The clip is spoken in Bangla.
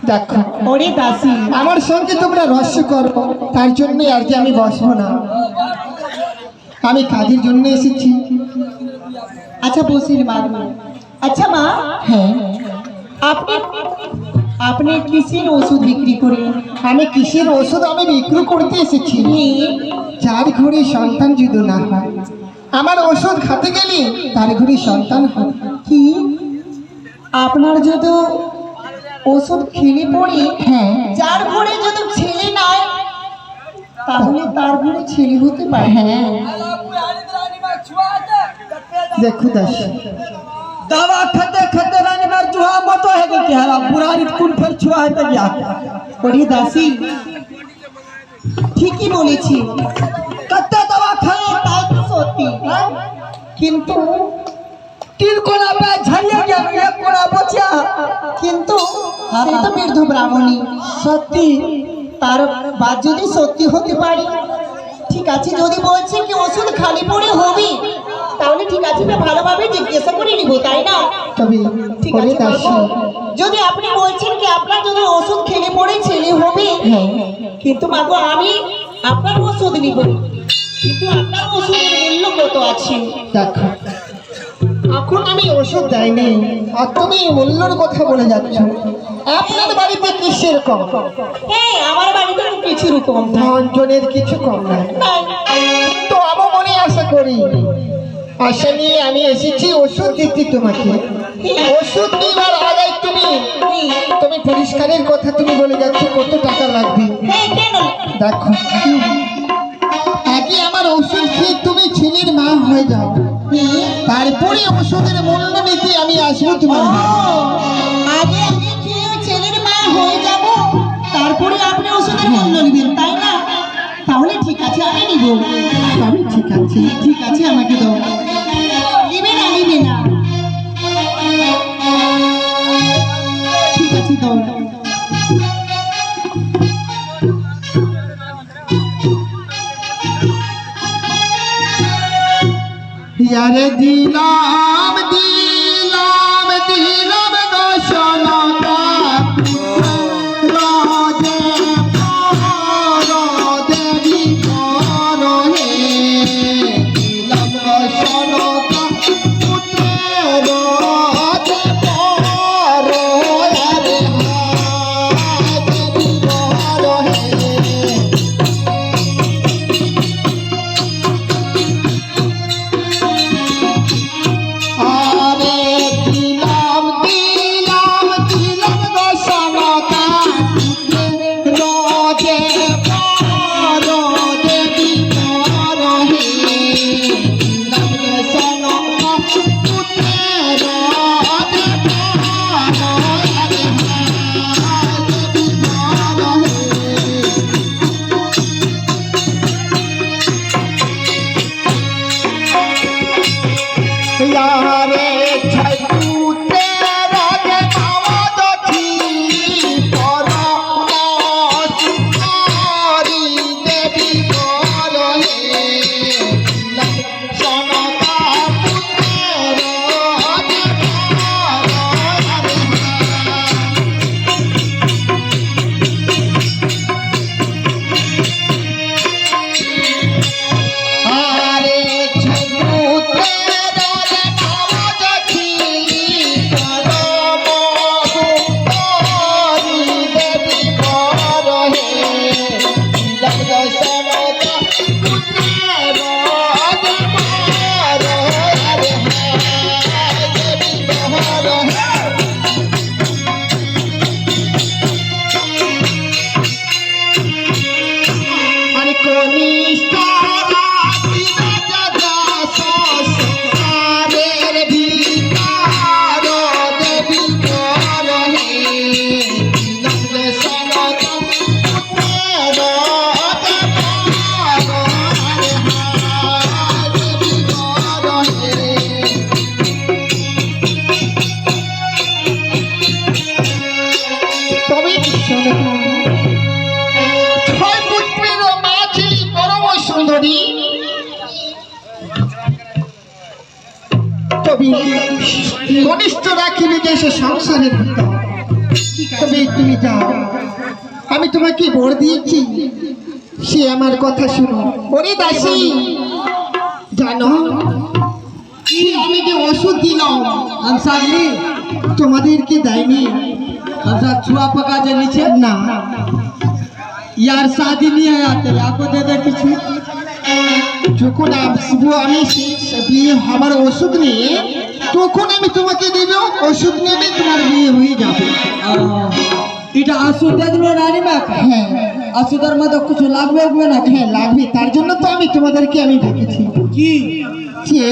দেখো ওরে দাসী, আমার সঙ্গে তোমরা রহস্য করো, তার জন্যই আর কি আমি বসবো না। আমি কাজের জন্য এসেছি। আচ্ছা বসির মা। আচ্ছা মা, হ্যাঁ, আপনি আপনি কিসের ওষুধ বিক্রি করেন? আমি কিসের ওষুধ আমি বিক্রি করতে এসেছি? যার ঘরে সন্তান যদি না হয়, আমার ওষুধ খাতে গেলে তার ঘরে সন্তান হয়। কি আপনার যদি ওষুধ খেলে পড়ে, হ্যাঁ, যার ঘরে যদি ছেলে নাই তাহলে তার ঘরে ছেলে হতে পারে? হ্যাঁ। देखो दास दवा खते खते रानी बार जुहा मतो है कि हरा बुरारी कुन फिर छुआ है तो क्या ওরে দাসী, ঠিকই বলেছি, कत्ते दवा खाए তাই তো সত্যি। কিন্তু तीन कोना पे झरिया गया एक कोना बचा কিন্তু সে তো বৃদ্ধ ব্রাহ্মণী, सत्ती তার বাদ যদি সত্যি হতে পারে, ঠিক আছে। যদি বলছে কি ওষুধ খালি পড়ে হবে, তাহলে ঠিক আছে, আমি ভালোভাবে জিজ্ঞাসা করে নিব, তাই না? तभी ঠিক ओरे আছে दास বাবু। যদি আপনি বলছেন কি আপনার যদি ওষুধ খেলে পড়ে ছেলে হবে, কিন্তু মাগো আমি আপনার ওষুধ নিব, কিন্তু আপনার ওষুধের মূল্য কত আছে? দেখো এখন আমি ওষুধ দেয়নি আর তুমি মূল্যর কথা বলে যাচ্ছ। আপনার বাড়িতে কিসের কম? হ্যাঁ, আমার বাড়িতে কিছু রকম ধনজনের কিছু কম নাই, তো আমি মনে আশা করি, আশা নিয়ে আমি এসেছি ওষুধ দিতে তোমাকে। ওষুধ নেবার আগে তুমি পরিষ্কারের কথা তুমি বলে যাচ্ছ কত টাকা লাগবে। হ্যাঁ, কেন? দেখো আগে আমার ওষুধ খেয়ে তুমি ছেলের মা হয়ে যাও, তারপরে ওষুধের মূল্য নিতে আমি আসবো তোমার ঘরে। আগে আমি খেয়ে ছেলের মা হয়ে যাব, তারপরে আপনি ওষুধের মূল্য নেবেন, তাই না? তাহলে ঠিক আছে, আমি নিব। তবে ঠিক আছে, ঠিক আছে, আমাকে দাও। নিবে না, নিবে না? ঠিক আছে, দাও। यारे दिलाम दिलाम दिलाम दशनता राधे देवी करो हे दिलाम दशनता पुत्र राधे करो यारे देवी करो हे। রাখিবে যে সে সংসারের ভিতর। তবে তুমি যাও, আমি তোমাকে বর দিয়েছি, সে আমার কথা শুনো। ওরে দাসী, জানো কি আমি যে ওষুধ দিলাম हम सागनी তোমাদেরকে দেয়নি? हम साथ छुआ पका जे नीचे না, यार शादी नहीं है आते आपको दे दे कुछ যখন আসবো আমি সেই বিয়ে হবার ওষুধ নিয়ে, তখন আমি তোমাকে দেব, ওষুধ নেবে, তোমার বিয়ে হয়ে যাবে। এটা आंसू दे दिलो रानी माँ का হ্যাঁ आंसू दर में तो कुछ लागबे उगबे ना হ্যাঁ লাগবে, তার জন্য তো আমি তোমাদেরকে আমি ডেকেছি की যে